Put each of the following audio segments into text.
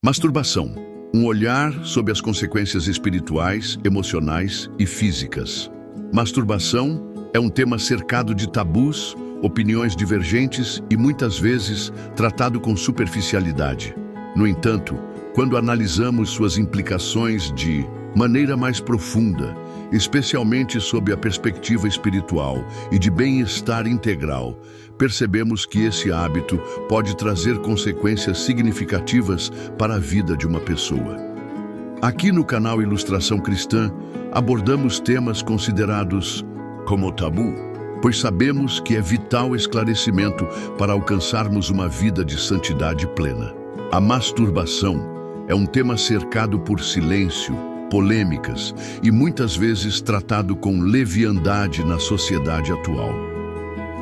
Masturbação. Um olhar sobre as consequências espirituais, emocionais e físicas. Masturbação é um tema cercado de tabus, opiniões divergentes e muitas vezes tratado com superficialidade. No entanto, quando analisamos suas implicações de maneira mais profunda, especialmente sob a perspectiva espiritual e de bem-estar integral, percebemos que esse hábito pode trazer consequências significativas para a vida de uma pessoa. Aqui no canal Ilustração Cristã, abordamos temas considerados como tabu, pois sabemos que é vital esclarecimento para alcançarmos uma vida de santidade plena. A masturbação é um tema cercado por silêncio, polêmicas e muitas vezes tratado com leviandade na sociedade atual.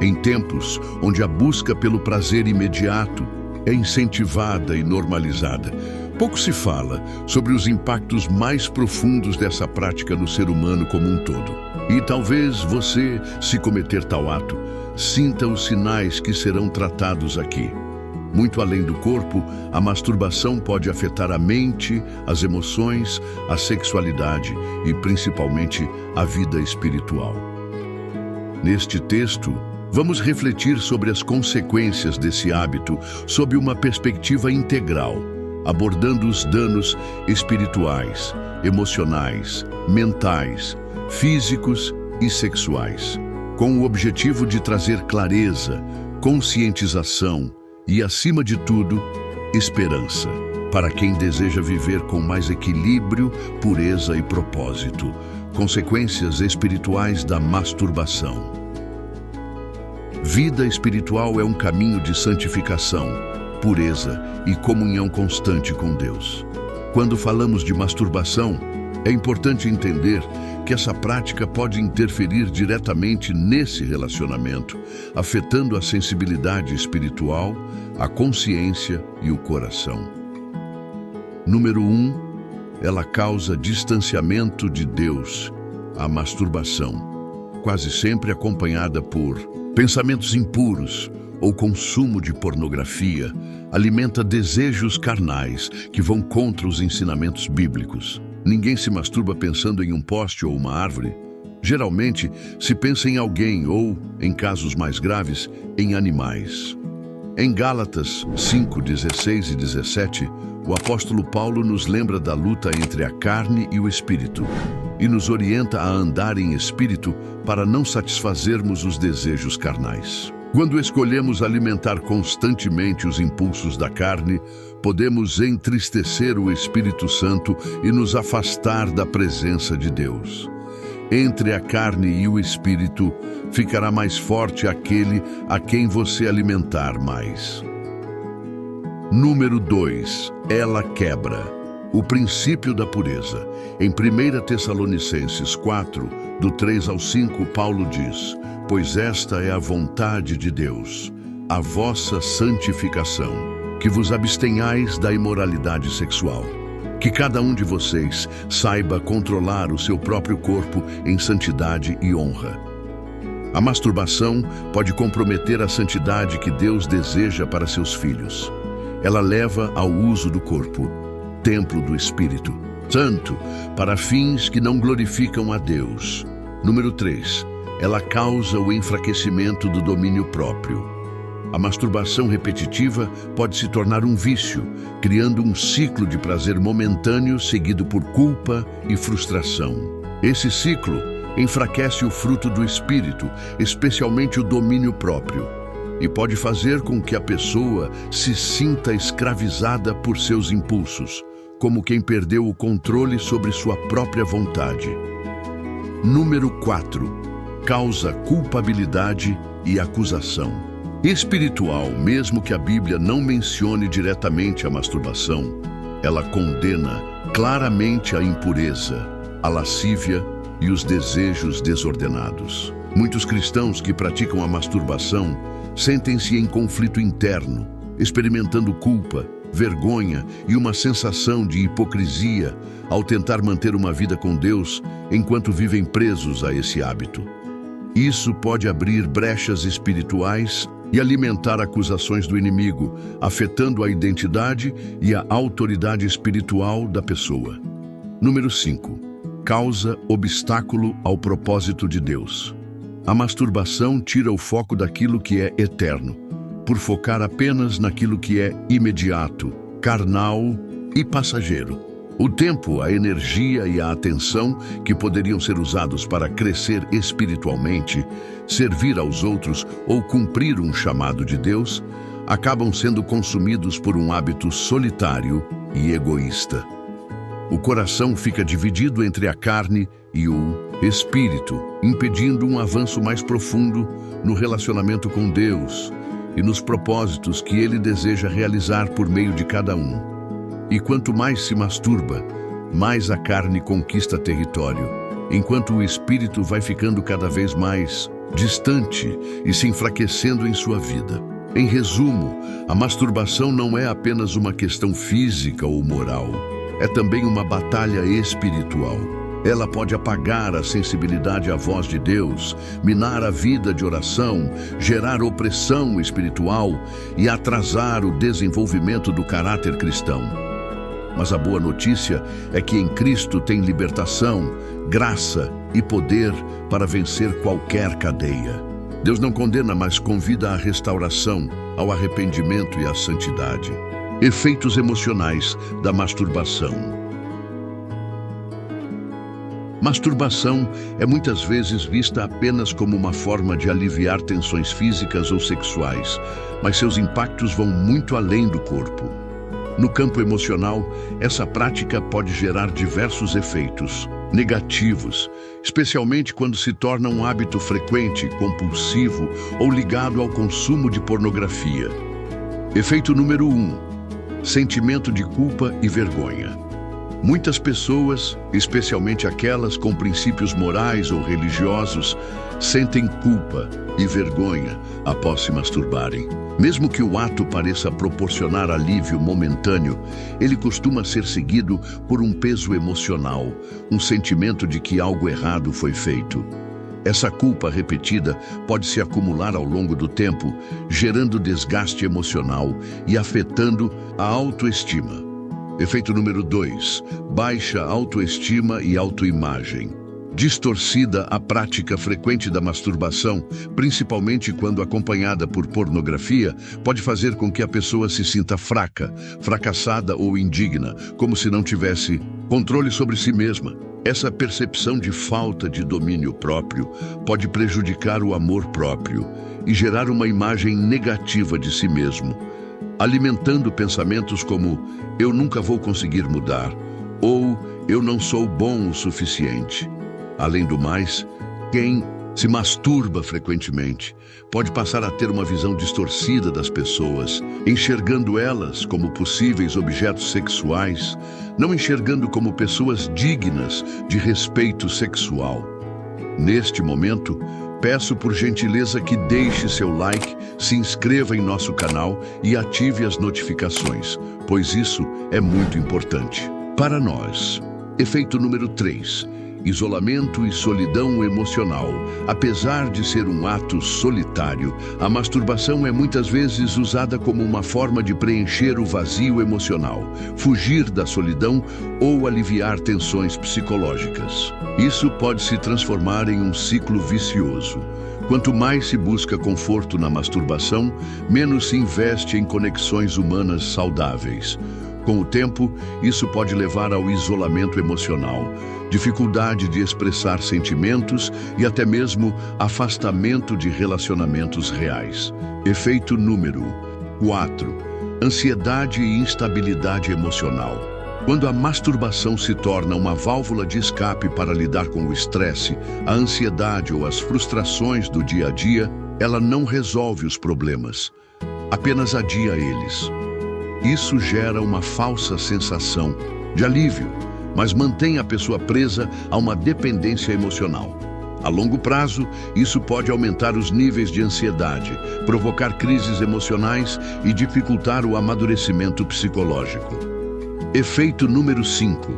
Em tempos onde a busca pelo prazer imediato é incentivada e normalizada, pouco se fala sobre os impactos mais profundos dessa prática no ser humano como um todo. E talvez você, se cometer tal ato, sinta os sinais que serão tratados aqui. Muito além do corpo, a masturbação pode afetar a mente, as emoções, a sexualidade e, principalmente, a vida espiritual. Neste texto, vamos refletir sobre as consequências desse hábito sob uma perspectiva integral, abordando os danos espirituais, emocionais, mentais, físicos e sexuais, com o objetivo de trazer clareza, conscientização e, acima de tudo, esperança, para quem deseja viver com mais equilíbrio, pureza e propósito. Consequências espirituais da masturbação. Vida espiritual é um caminho de santificação, pureza e comunhão constante com Deus. Quando falamos de masturbação, é importante entender que essa prática pode interferir diretamente nesse relacionamento, afetando a sensibilidade espiritual, a consciência e o coração. Número 1, ela causa distanciamento de Deus, a masturbação, quase sempre acompanhada por pensamentos impuros ou consumo de pornografia, alimenta desejos carnais que vão contra os ensinamentos bíblicos. Ninguém se masturba pensando em um poste ou uma árvore. Geralmente, se pensa em alguém ou, em casos mais graves, em animais. Em Gálatas 5, 16 e 17, o apóstolo Paulo nos lembra da luta entre a carne e o espírito e nos orienta a andar em espírito para não satisfazermos os desejos carnais. Quando escolhemos alimentar constantemente os impulsos da carne, podemos entristecer o Espírito Santo e nos afastar da presença de Deus. Entre a carne e o espírito, ficará mais forte aquele a quem você alimentar mais. Número 2. Ela quebra o princípio da pureza. Em 1 Tessalonicenses 4, do 3 ao 5, Paulo diz: pois esta é a vontade de Deus, a vossa santificação, que vos abstenhais da imoralidade sexual. Que cada um de vocês saiba controlar o seu próprio corpo em santidade e honra. A masturbação pode comprometer a santidade que Deus deseja para seus filhos. Ela leva ao uso do corpo, templo do Espírito Santo, para fins que não glorificam a Deus. Número 3. Ela causa o enfraquecimento do domínio próprio. A masturbação repetitiva pode se tornar um vício, criando um ciclo de prazer momentâneo seguido por culpa e frustração. Esse ciclo enfraquece o fruto do espírito, especialmente o domínio próprio, e pode fazer com que a pessoa se sinta escravizada por seus impulsos, como quem perdeu o controle sobre sua própria vontade. Número 4. Causa culpabilidade e acusação. Espiritual, mesmo que a Bíblia não mencione diretamente a masturbação, ela condena claramente a impureza, a lascívia e os desejos desordenados. Muitos cristãos que praticam a masturbação sentem-se em conflito interno, experimentando culpa, vergonha e uma sensação de hipocrisia ao tentar manter uma vida com Deus enquanto vivem presos a esse hábito. Isso pode abrir brechas espirituais e alimentar acusações do inimigo, afetando a identidade e a autoridade espiritual da pessoa. Número 5. Causa obstáculo ao propósito de Deus. A masturbação tira o foco daquilo que é eterno, por focar apenas naquilo que é imediato, carnal e passageiro. O tempo, a energia e a atenção que poderiam ser usados para crescer espiritualmente, servir aos outros ou cumprir um chamado de Deus, acabam sendo consumidos por um hábito solitário e egoísta. O coração fica dividido entre a carne e o espírito, impedindo um avanço mais profundo no relacionamento com Deus e nos propósitos que Ele deseja realizar por meio de cada um. E quanto mais se masturba, mais a carne conquista território, enquanto o espírito vai ficando cada vez mais distante e se enfraquecendo em sua vida. Em resumo, a masturbação não é apenas uma questão física ou moral, é também uma batalha espiritual. Ela pode apagar a sensibilidade à voz de Deus, minar a vida de oração, gerar opressão espiritual e atrasar o desenvolvimento do caráter cristão. Mas a boa notícia é que em Cristo tem libertação, graça e poder para vencer qualquer cadeia. Deus não condena, mas convida à restauração, ao arrependimento e à santidade. Efeitos emocionais da masturbação. Masturbação é muitas vezes vista apenas como uma forma de aliviar tensões físicas ou sexuais, mas seus impactos vão muito além do corpo. No campo emocional, essa prática pode gerar diversos efeitos negativos, especialmente quando se torna um hábito frequente, compulsivo ou ligado ao consumo de pornografia. Efeito número 1. Sentimento de culpa e vergonha. Muitas pessoas, especialmente aquelas com princípios morais ou religiosos, sentem culpa e vergonha após se masturbarem. Mesmo que o ato pareça proporcionar alívio momentâneo, ele costuma ser seguido por um peso emocional, um sentimento de que algo errado foi feito. Essa culpa repetida pode se acumular ao longo do tempo, gerando desgaste emocional e afetando a autoestima. Efeito número 2. Baixa autoestima e autoimagem. Distorcida, a prática frequente da masturbação, principalmente quando acompanhada por pornografia, pode fazer com que a pessoa se sinta fraca, fracassada ou indigna, como se não tivesse controle sobre si mesma. Essa percepção de falta de domínio próprio pode prejudicar o amor próprio e gerar uma imagem negativa de si mesmo, alimentando pensamentos como "eu nunca vou conseguir mudar" ou "eu não sou bom o suficiente". Além do mais, quem se masturba frequentemente pode passar a ter uma visão distorcida das pessoas, enxergando elas como possíveis objetos sexuais, não enxergando como pessoas dignas de respeito sexual. Neste momento, peço por gentileza que deixe seu like, se inscreva em nosso canal e ative as notificações, pois isso é muito importante para nós. Efeito número 3. Isolamento e solidão emocional. Apesar de ser um ato solitário, a masturbação é muitas vezes usada como uma forma de preencher o vazio emocional, fugir da solidão ou aliviar tensões psicológicas. Isso pode se transformar em um ciclo vicioso. Quanto mais se busca conforto na masturbação, menos se investe em conexões humanas saudáveis. Com o tempo, isso pode levar ao isolamento emocional, dificuldade de expressar sentimentos e até mesmo afastamento de relacionamentos reais. Efeito número 4. Ansiedade e instabilidade emocional. Quando a masturbação se torna uma válvula de escape para lidar com o estresse, a ansiedade ou as frustrações do dia a dia, ela não resolve os problemas, apenas adia eles. Isso gera uma falsa sensação de alívio, mas mantém a pessoa presa a uma dependência emocional. A longo prazo, isso pode aumentar os níveis de ansiedade, provocar crises emocionais e dificultar o amadurecimento psicológico. Efeito número 5.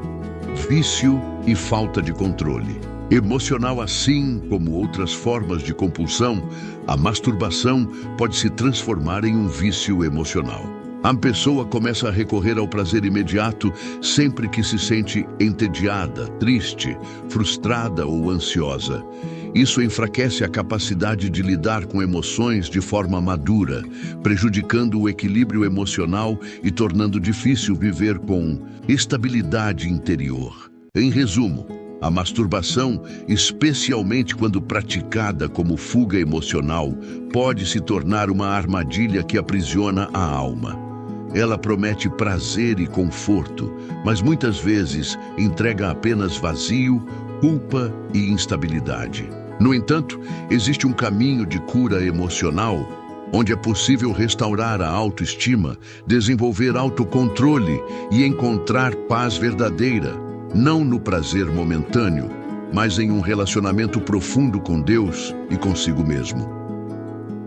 Vício e falta de controle. Emocional, assim como outras formas de compulsão, a masturbação pode se transformar em um vício emocional. A pessoa começa a recorrer ao prazer imediato sempre que se sente entediada, triste, frustrada ou ansiosa. Isso enfraquece a capacidade de lidar com emoções de forma madura, prejudicando o equilíbrio emocional e tornando difícil viver com estabilidade interior. Em resumo, a masturbação, especialmente quando praticada como fuga emocional, pode se tornar uma armadilha que aprisiona a alma. Ela promete prazer e conforto, mas muitas vezes entrega apenas vazio, culpa e instabilidade. No entanto, existe um caminho de cura emocional, onde é possível restaurar a autoestima, desenvolver autocontrole e encontrar paz verdadeira, não no prazer momentâneo, mas em um relacionamento profundo com Deus e consigo mesmo.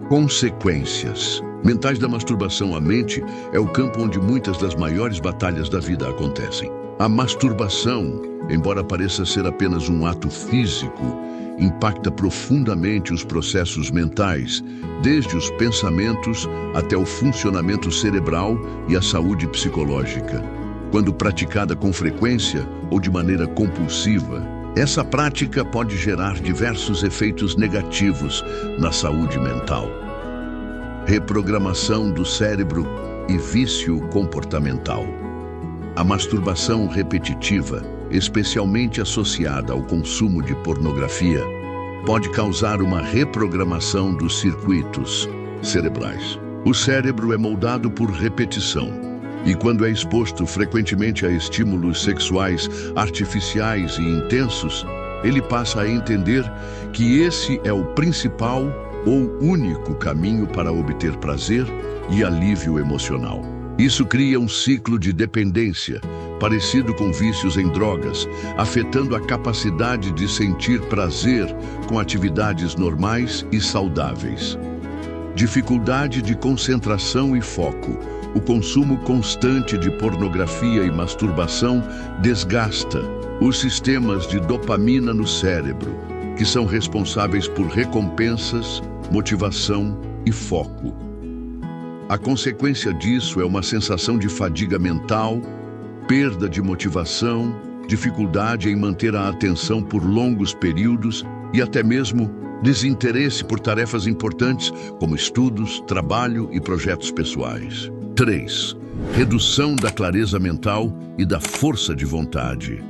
Consequências mentais da masturbação à mente é o campo onde muitas das maiores batalhas da vida acontecem. A masturbação, embora pareça ser apenas um ato físico, impacta profundamente os processos mentais, desde os pensamentos até o funcionamento cerebral e a saúde psicológica. Quando praticada com frequência ou de maneira compulsiva, essa prática pode gerar diversos efeitos negativos na saúde mental. Reprogramação do cérebro e vício comportamental. A masturbação repetitiva, especialmente associada ao consumo de pornografia, pode causar uma reprogramação dos circuitos cerebrais. O cérebro é moldado por repetição, e quando é exposto frequentemente a estímulos sexuais artificiais e intensos, ele passa a entender que esse é o principal ou único caminho para obter prazer e alívio emocional. Isso cria um ciclo de dependência, parecido com vícios em drogas, afetando a capacidade de sentir prazer com atividades normais e saudáveis. Dificuldade de concentração e foco. O consumo constante de pornografia e masturbação desgasta os sistemas de dopamina no cérebro, que são responsáveis por recompensas, motivação e foco. A consequência disso é uma sensação de fadiga mental, perda de motivação, dificuldade em manter a atenção por longos períodos e até mesmo desinteresse por tarefas importantes como estudos, trabalho e projetos pessoais. 3. Redução da clareza mental e da força de vontade.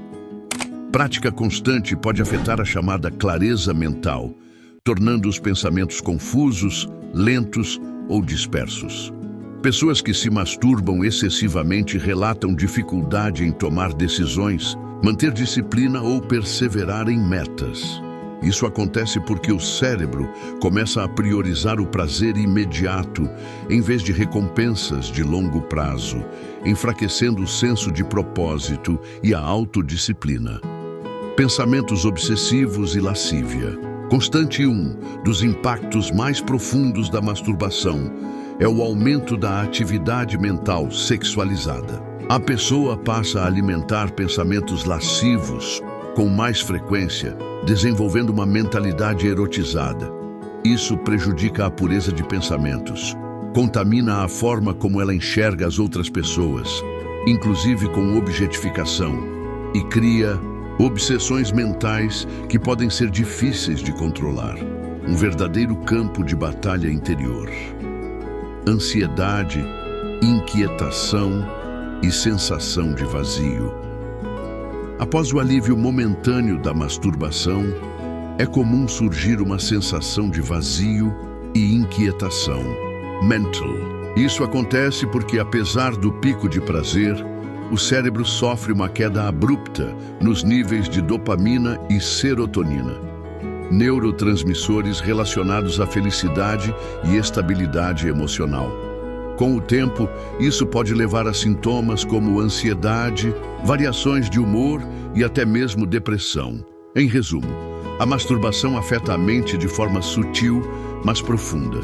Prática constante pode afetar a chamada clareza mental, tornando os pensamentos confusos, lentos ou dispersos. Pessoas que se masturbam excessivamente relatam dificuldade em tomar decisões, manter disciplina ou perseverar em metas. Isso acontece porque o cérebro começa a priorizar o prazer imediato em vez de recompensas de longo prazo, enfraquecendo o senso de propósito e a autodisciplina. Pensamentos obsessivos e lascívia. Constante um dos impactos mais profundos da masturbação é o aumento da atividade mental sexualizada. A pessoa passa a alimentar pensamentos lascivos com mais frequência, desenvolvendo uma mentalidade erotizada. Isso prejudica a pureza de pensamentos, contamina a forma como ela enxerga as outras pessoas, inclusive com objetificação, e cria obsessões mentais que podem ser difíceis de controlar. Um verdadeiro campo de batalha interior. Ansiedade, inquietação e sensação de vazio. Após o alívio momentâneo da masturbação, é comum surgir uma sensação de vazio e inquietação. Mental. Isso acontece porque, apesar do pico de prazer, o cérebro sofre uma queda abrupta nos níveis de dopamina e serotonina, neurotransmissores relacionados à felicidade e estabilidade emocional. Com o tempo, isso pode levar a sintomas como ansiedade, variações de humor e até mesmo depressão. Em resumo, a masturbação afeta a mente de forma sutil, mas profunda.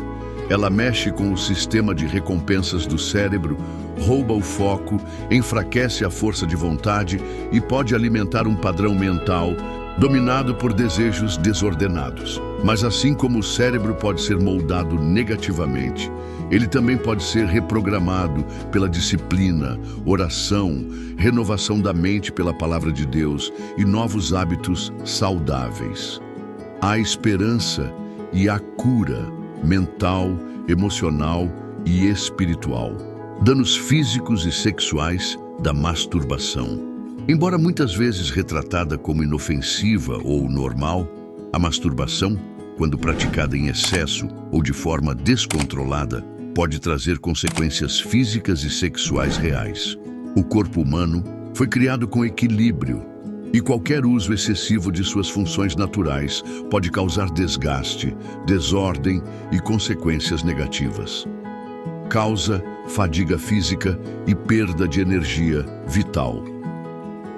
Ela mexe com o sistema de recompensas do cérebro, rouba o foco, enfraquece a força de vontade e pode alimentar um padrão mental dominado por desejos desordenados. Mas assim como o cérebro pode ser moldado negativamente, ele também pode ser reprogramado pela disciplina, oração, renovação da mente pela palavra de Deus e novos hábitos saudáveis. Há esperança e há cura mental, emocional e espiritual. Danos físicos e sexuais da masturbação. Embora muitas vezes retratada como inofensiva ou normal, a masturbação, quando praticada em excesso ou de forma descontrolada, pode trazer consequências físicas e sexuais reais. O corpo humano foi criado com equilíbrio e qualquer uso excessivo de suas funções naturais pode causar desgaste, desordem e consequências negativas. Causa fadiga física e perda de energia vital.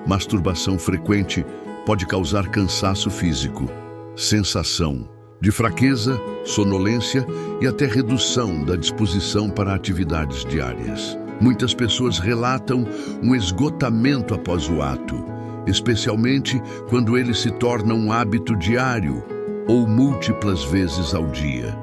Masturbação frequente pode causar cansaço físico, sensação de fraqueza, sonolência e até redução da disposição para atividades diárias. Muitas pessoas relatam um esgotamento após o ato, especialmente quando ele se torna um hábito diário ou múltiplas vezes ao dia.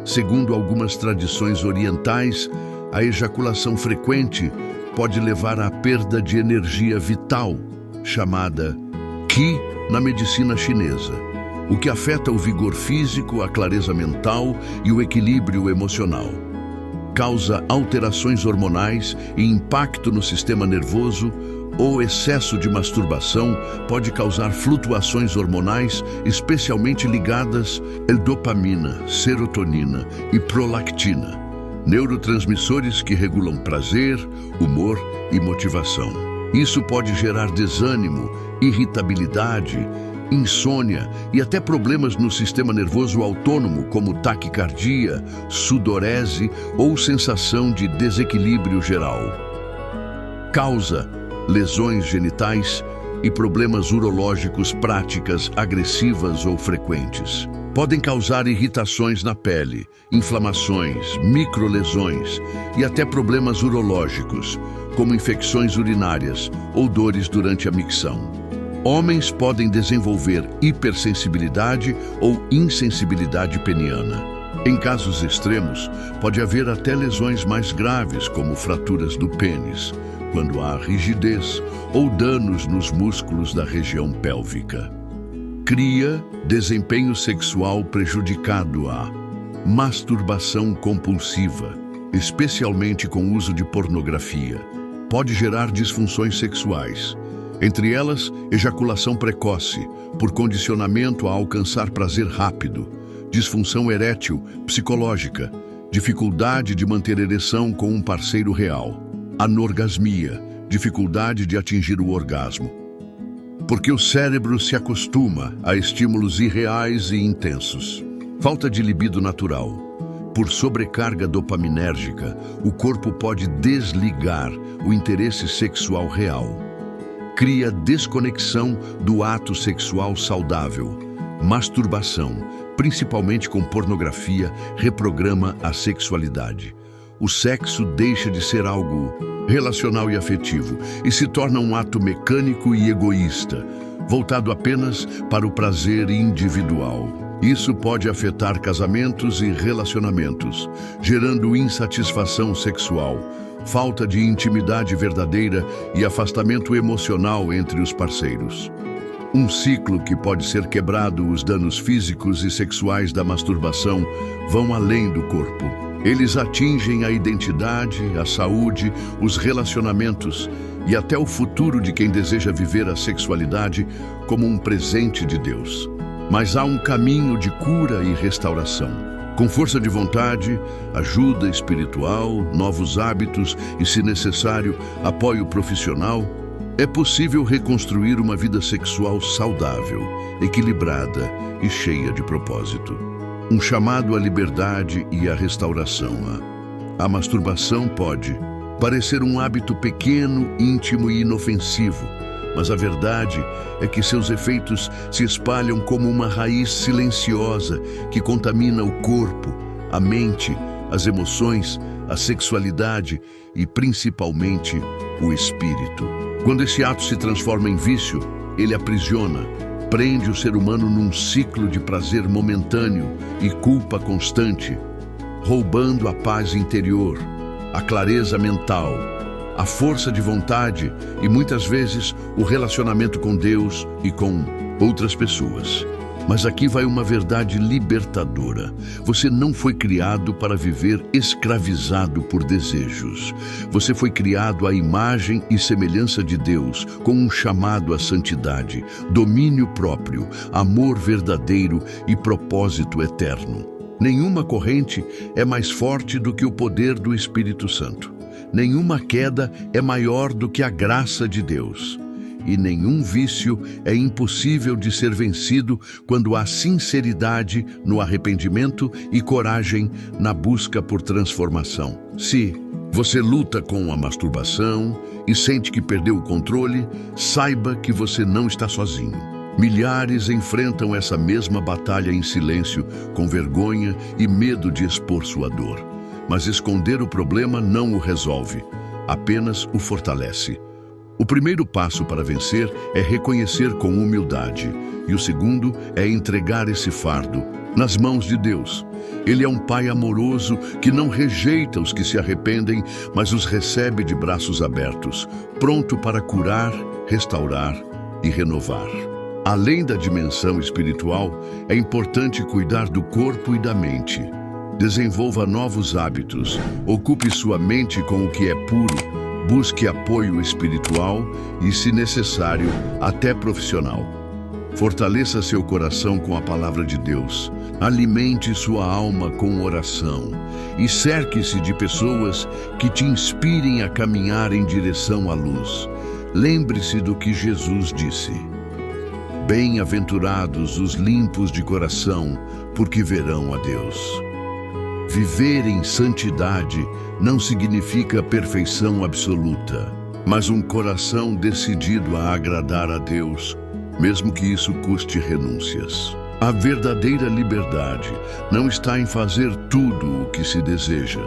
Segundo algumas tradições orientais, a ejaculação frequente pode levar à perda de energia vital, chamada Qi na medicina chinesa, o que afeta o vigor físico, a clareza mental e o equilíbrio emocional. Causa alterações hormonais e impacto no sistema nervoso. O excesso de masturbação pode causar flutuações hormonais, especialmente ligadas à dopamina, serotonina e prolactina, neurotransmissores que regulam prazer, humor e motivação. Isso pode gerar desânimo, irritabilidade, insônia e até problemas no sistema nervoso autônomo, como taquicardia, sudorese ou sensação de desequilíbrio geral. Causa lesões genitais e problemas urológicos, práticas agressivas ou frequentes. Podem causar irritações na pele, inflamações, microlesões e até problemas urológicos, como infecções urinárias ou dores durante a micção. Homens podem desenvolver hipersensibilidade ou insensibilidade peniana. Em casos extremos, pode haver até lesões mais graves, como fraturas do pênis, quando há rigidez ou danos nos músculos da região pélvica. Cria desempenho sexual prejudicado. A masturbação compulsiva, especialmente com o uso de pornografia, pode gerar disfunções sexuais, entre elas ejaculação precoce, por condicionamento a alcançar prazer rápido, disfunção erétil psicológica, dificuldade de manter ereção com um parceiro real, anorgasmia, dificuldade de atingir o orgasmo. Porque o cérebro se acostuma a estímulos irreais e intensos. Falta de libido natural. Por sobrecarga dopaminérgica, o corpo pode desligar o interesse sexual real. Cria desconexão do ato sexual saudável. Masturbação, principalmente com pornografia, reprograma a sexualidade. O sexo deixa de ser algo relacional e afetivo e se torna um ato mecânico e egoísta, voltado apenas para o prazer individual. Isso pode afetar casamentos e relacionamentos, gerando insatisfação sexual, falta de intimidade verdadeira e afastamento emocional entre os parceiros. Um ciclo que pode ser quebrado. Os danos físicos e sexuais da masturbação vão além do corpo. Eles atingem a identidade, a saúde, os relacionamentos e até o futuro de quem deseja viver a sexualidade como um presente de Deus. Mas há um caminho de cura e restauração. Com força de vontade, ajuda espiritual, novos hábitos e, se necessário, apoio profissional, é possível reconstruir uma vida sexual saudável, equilibrada e cheia de propósito. Um chamado à liberdade e à restauração. A masturbação pode parecer um hábito pequeno, íntimo e inofensivo, mas a verdade é que seus efeitos se espalham como uma raiz silenciosa que contamina o corpo, a mente, as emoções, a sexualidade e, principalmente, o espírito. Quando esse ato se transforma em vício, ele aprisiona, prende o ser humano num ciclo de prazer momentâneo e culpa constante, roubando a paz interior, a clareza mental, a força de vontade e muitas vezes o relacionamento com Deus e com outras pessoas. Mas aqui vai uma verdade libertadora. Você não foi criado para viver escravizado por desejos. Você foi criado à imagem e semelhança de Deus, com um chamado à santidade, domínio próprio, amor verdadeiro e propósito eterno. Nenhuma corrente é mais forte do que o poder do Espírito Santo. Nenhuma queda é maior do que a graça de Deus. E nenhum vício é impossível de ser vencido quando há sinceridade no arrependimento e coragem na busca por transformação. Se você luta com a masturbação e sente que perdeu o controle, saiba que você não está sozinho. Milhares enfrentam essa mesma batalha em silêncio, com vergonha e medo de expor sua dor. Mas esconder o problema não o resolve, apenas o fortalece. O primeiro passo para vencer é reconhecer com humildade, e o segundo é entregar esse fardo nas mãos de Deus. Ele é um Pai amoroso que não rejeita os que se arrependem, mas os recebe de braços abertos, pronto para curar, restaurar e renovar. Além da dimensão espiritual, é importante cuidar do corpo e da mente. Desenvolva novos hábitos, ocupe sua mente com o que é puro, busque apoio espiritual e, se necessário, até profissional. Fortaleça seu coração com a palavra de Deus. Alimente sua alma com oração. E cerque-se de pessoas que te inspirem a caminhar em direção à luz. Lembre-se do que Jesus disse: bem-aventurados os limpos de coração, porque verão a Deus. Viver em santidade não significa perfeição absoluta, mas um coração decidido a agradar a Deus, mesmo que isso custe renúncias. A verdadeira liberdade não está em fazer tudo o que se deseja,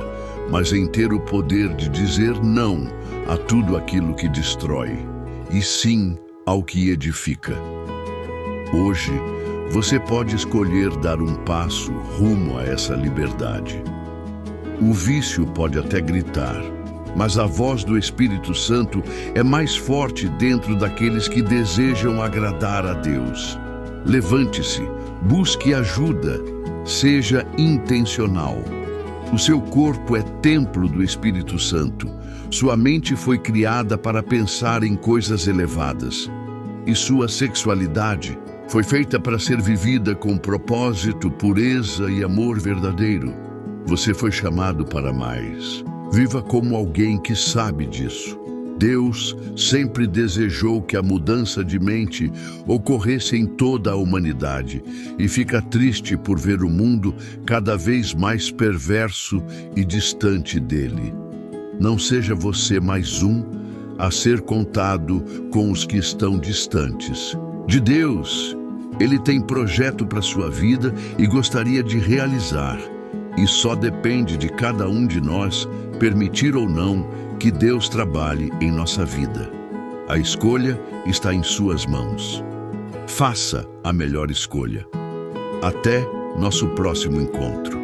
mas em ter o poder de dizer não a tudo aquilo que destrói, e sim ao que edifica. Hoje, você pode escolher dar um passo rumo a essa liberdade. O vício pode até gritar, mas a voz do Espírito Santo é mais forte dentro daqueles que desejam agradar a Deus. Levante-se, busque ajuda, seja intencional. O seu corpo é templo do Espírito Santo. Sua mente foi criada para pensar em coisas elevadas. E sua sexualidade foi feita para ser vivida com propósito, pureza e amor verdadeiro. Você foi chamado para mais. Viva como alguém que sabe disso. Deus sempre desejou que a mudança de mente ocorresse em toda a humanidade e fica triste por ver o mundo cada vez mais perverso e distante dele. Não seja você mais um a ser contado com os que estão distantes de Deus. Ele tem projeto para sua vida e gostaria de realizar. E só depende de cada um de nós permitir ou não que Deus trabalhe em nossa vida. A escolha está em suas mãos. Faça a melhor escolha. Até nosso próximo encontro.